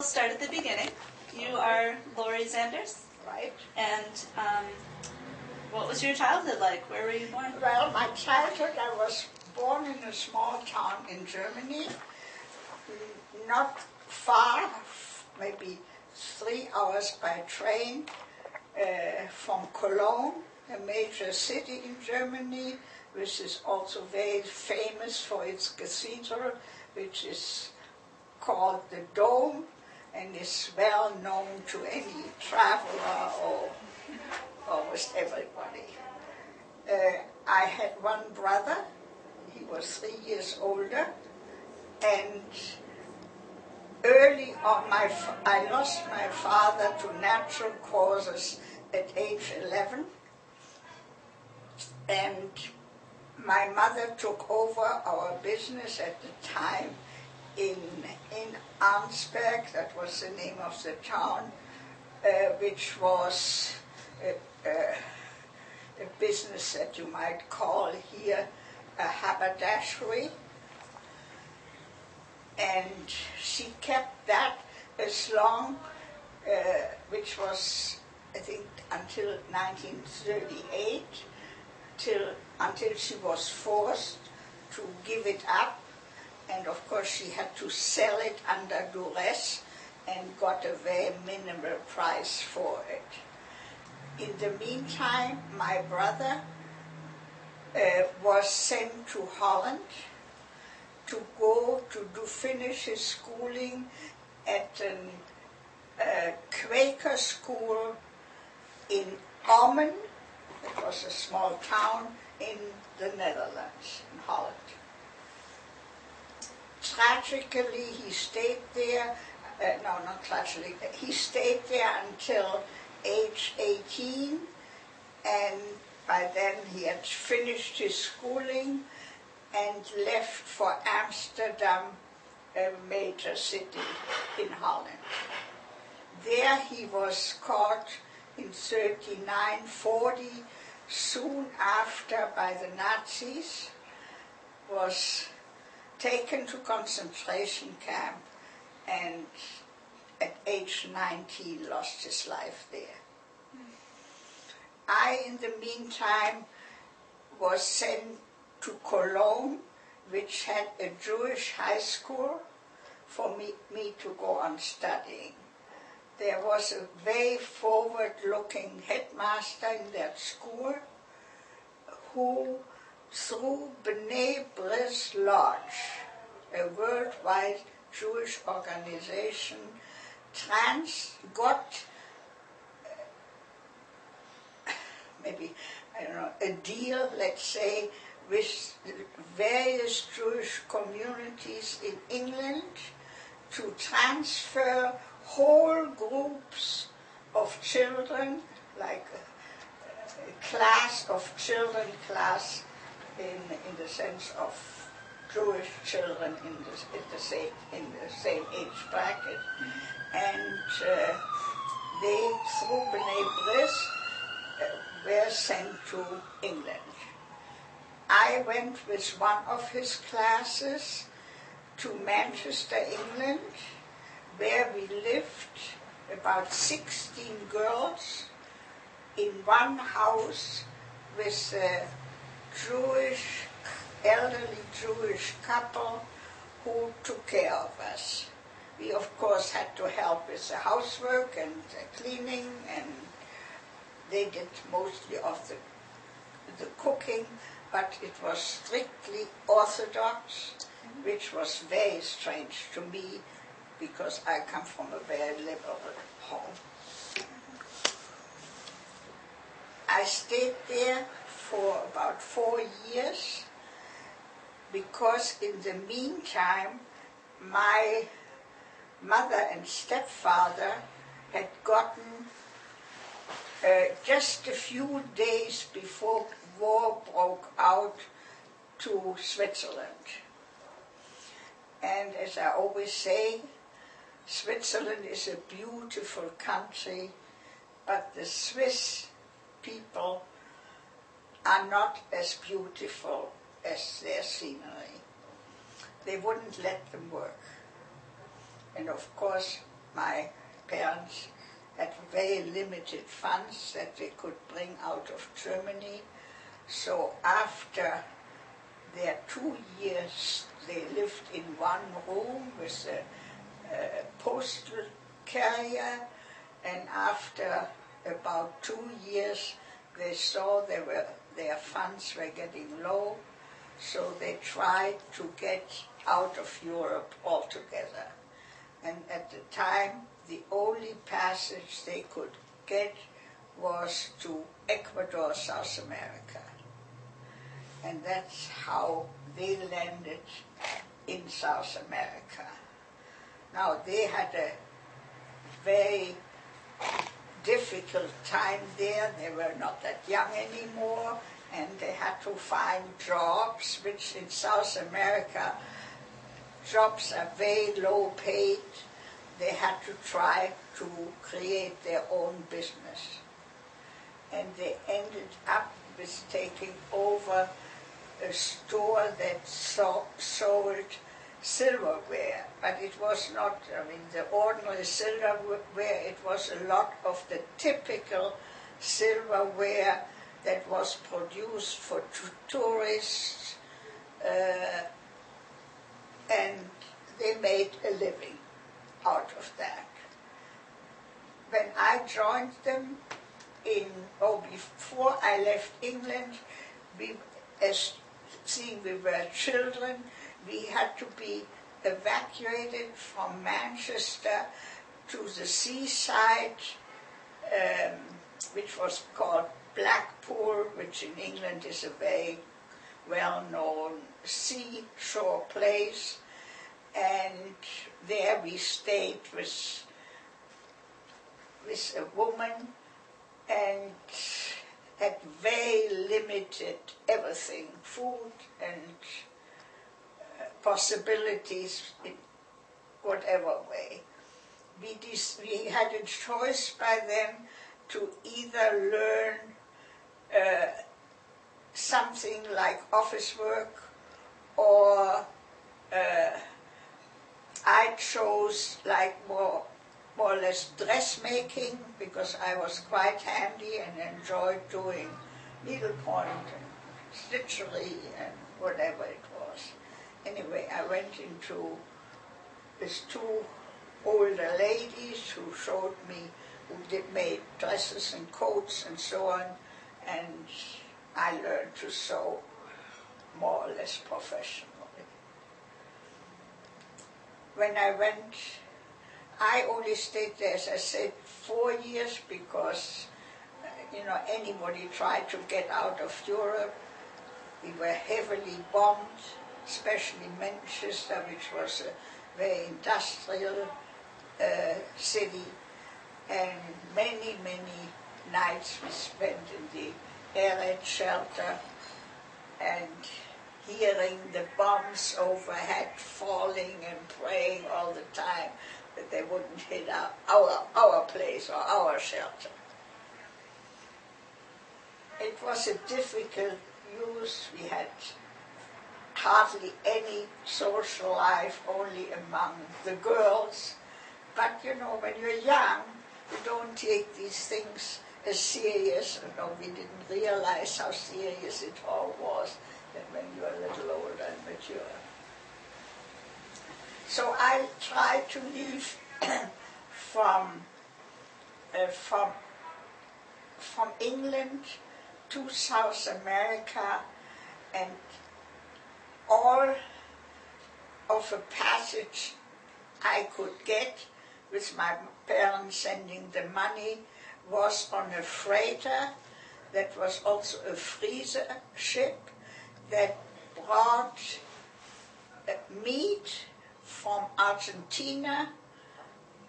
Start at the beginning. You are Lori Zanders, Right. and what was your childhood like? Where were you born? Well, my childhood, I was born in a small town in Germany, not far, maybe 3 hours by train from Cologne, a major city in Germany, which is also very famous for its cathedral, which is called the Dome, and is well known to any traveler or almost everybody. I had one brother. He was 3 years older, and early on I lost my father to natural causes at age 11, and my mother took over our business at the time in Arnsberg, that was the name of the town, which was a business that you might call here a haberdashery. And she kept that as long, which was, I think, until 1938, until she was forced to give it up. And of course she had to sell it under duress and got a very minimal price for it. In the meantime, my brother was sent to Holland to go to finish his schooling at a Quaker school in Ommen. It was a small town in the Netherlands, in Holland. Tragically, he stayed there, not tragically, he stayed there until age 18, and by then he had finished his schooling and left for Amsterdam, a major city in Holland. There he was caught in 39-40, soon after by the Nazis, was taken to concentration camp, and at age 19 lost his life there. I, in the meantime, was sent to Cologne, which had a Jewish high school, for me to go on studying. There was a very forward-looking headmaster in that school who, through B'nai Bris Lodge, a worldwide Jewish organization, got a deal, let's say, with various Jewish communities in England to transfer whole groups of children, like a class of children, in the sense of Jewish children in the same age bracket, and they, through B'nai Bris, were sent to England. I went with one of his classes to Manchester, England, where we lived, about 16 girls, in one house with a elderly Jewish couple who took care of us. We, of course, had to help with the housework and the cleaning, and they did mostly of the cooking, but it was strictly Orthodox, which was very strange to me because I come from a very liberal home. I stayed there for about 4 years because in the meantime my mother and stepfather had gotten just a few days before war broke out to Switzerland. And as I always say, Switzerland is a beautiful country, but the Swiss people are not as beautiful as their scenery. They wouldn't let them work. And of course, my parents had very limited funds that they could bring out of Germany. So after their 2 years, they lived in one room with a postal carrier, and after about 2 years, they saw their funds were getting low, so they tried to get out of Europe altogether. And at the time, the only passage they could get was to Ecuador, South America. And that's how they landed in South America. Now, they had a very difficult time there. They were not that young anymore, and they had to find jobs, which in South America, jobs are very low paid. They had to try to create their own business. And they ended up with taking over a store that sold silverware, but it was not, the ordinary silverware, it was a lot of the typical silverware that was produced for tourists, and they made a living out of that. When I joined them before I left England, seeing we were children, we had to be evacuated from Manchester to the seaside, which was called Blackpool, which in England is a very well-known seashore place. And there we stayed with a woman and had very limited everything, food and possibilities in whatever way. We had a choice by then to either learn something like office work, or I chose like more or less dressmaking, because I was quite handy and enjoyed doing needlepoint and stitchery and whatever it was. Anyway, I went into with two older ladies who showed me, made dresses and coats and so on, and I learned to sew more or less professionally. When I went, I only stayed there, as I said, 4 years, because anybody tried to get out of Europe. We were heavily bombed, especially Manchester, which was a very industrial city, and many, many nights we spent in the air raid shelter and hearing the bombs overhead falling and praying all the time that they wouldn't hit our place or our shelter. It was a difficult use. We had hardly any social life, only among the girls. But when you're young, you don't take these things as serious. We didn't realize how serious it all was than when you were a little older and mature. So I tried to leave from England to South America, and all of a passage I could get, with my parents sending the money, was on a freighter that was also a freezer ship that brought meat from Argentina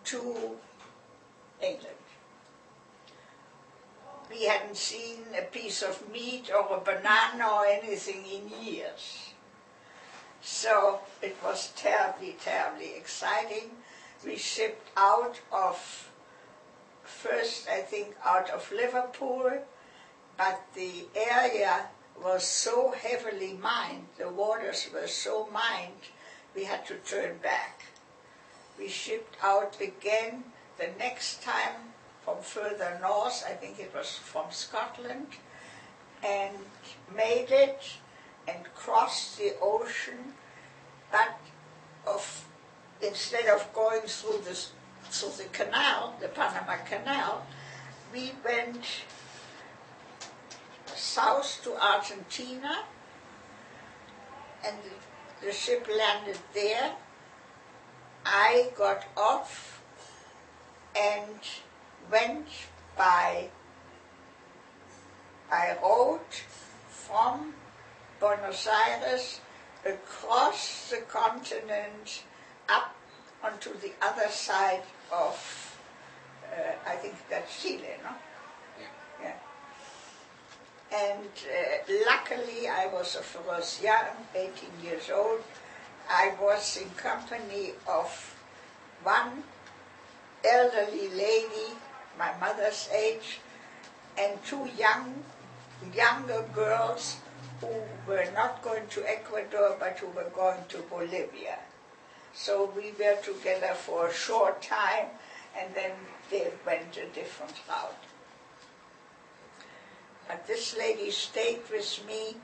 to England. We hadn't seen a piece of meat or a banana or anything in years. So it was terribly, terribly exciting. We shipped out of, first I think out of Liverpool, but the area was so heavily mined, the waters were so mined, we had to turn back. we shipped out again the next time from further north, I think it was from Scotland, and made it and crossed the ocean, but instead of going through the canal, the Panama Canal, we went south to Argentina, and the ship landed there. I got off and went by road from Buenos Aires across the continent up onto the other side of, I think that's Chile, no? Yeah. And luckily I was young, 18 years old. I was in company of one elderly lady, my mother's age, and two younger girls who were not going to Ecuador but who were going to Bolivia. So we were together for a short time, and then they went a different route. But this lady stayed with me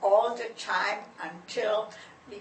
all the time until we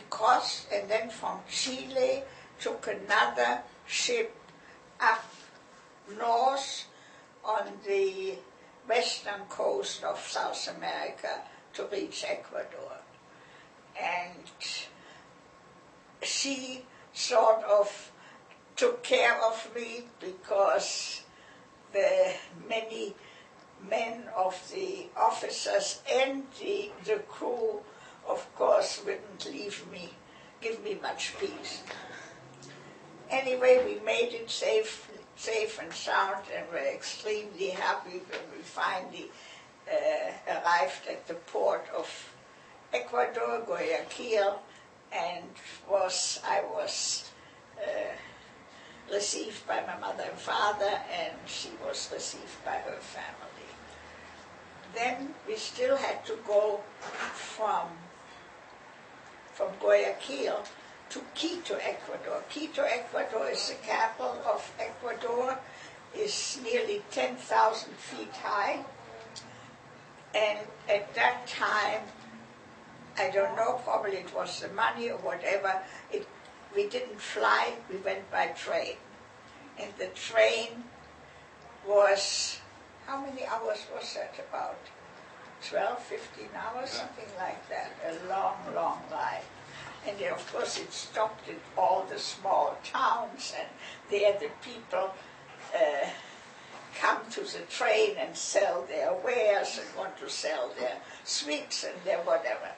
crossed, and then from Chile took another ship up north on the western coast of South America to reach Ecuador. And she sort of took care of me because the many men of the officers and the crew, of course, wouldn't give me much peace. Anyway, we made it safe and sound, and were extremely happy when we finally arrived at the port of Ecuador, Guayaquil, and I was received by my mother and father, and she was received by her family. Then we still had to go from Guayaquil to Quito, Ecuador. Quito, Ecuador is the capital of Ecuador, is nearly 10,000 feet high. And at that time, I don't know, probably it was the money or whatever, we didn't fly, we went by train. And the train was, how many hours was that? About 12, 15 hours, something like that. A long, long ride. And then, of course, it stopped in all the small towns, and there the people come to the train and sell their wares and want to sell their sweets and their whatever.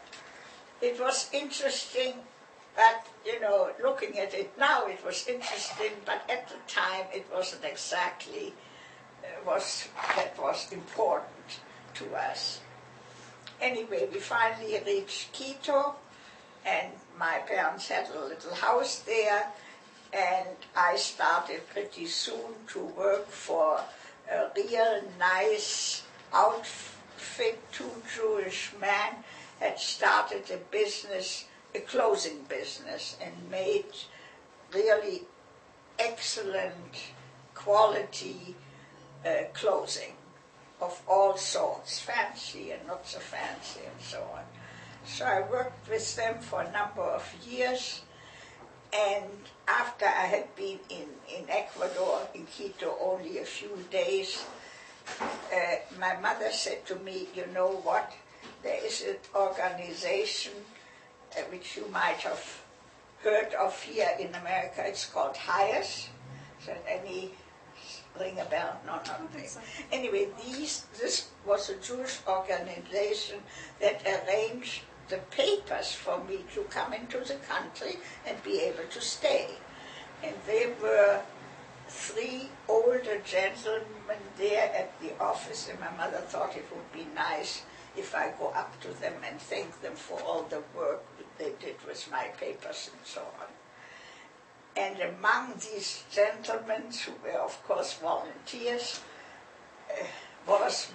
It was interesting, but, looking at it now, it was interesting, but at the time it wasn't exactly that was important to us. Anyway, we finally reached Quito, and my parents had a little house there, and I started pretty soon to work for a real nice outfit. Two Jewish men had started a clothing business, and made really excellent quality clothing of all sorts, fancy and not so fancy and so on. So I worked with them for a number of years, and after I had been in Ecuador, in Quito, only a few days, my mother said to me, you know what, there is an organization which you might have heard of here in America. It's called HIAS. Does any ring a bell? No, not really. Anyway, this was a Jewish organization that arranged the papers for me to come into the country and be able to stay. And there were 3 older gentlemen there at the office, and my mother thought it would be nice if I go up to them and thank them for all the work they did with my papers and so on. And among these gentlemen, who were of course volunteers, was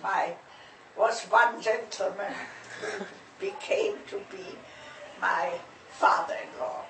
one gentleman who became to be my father-in-law.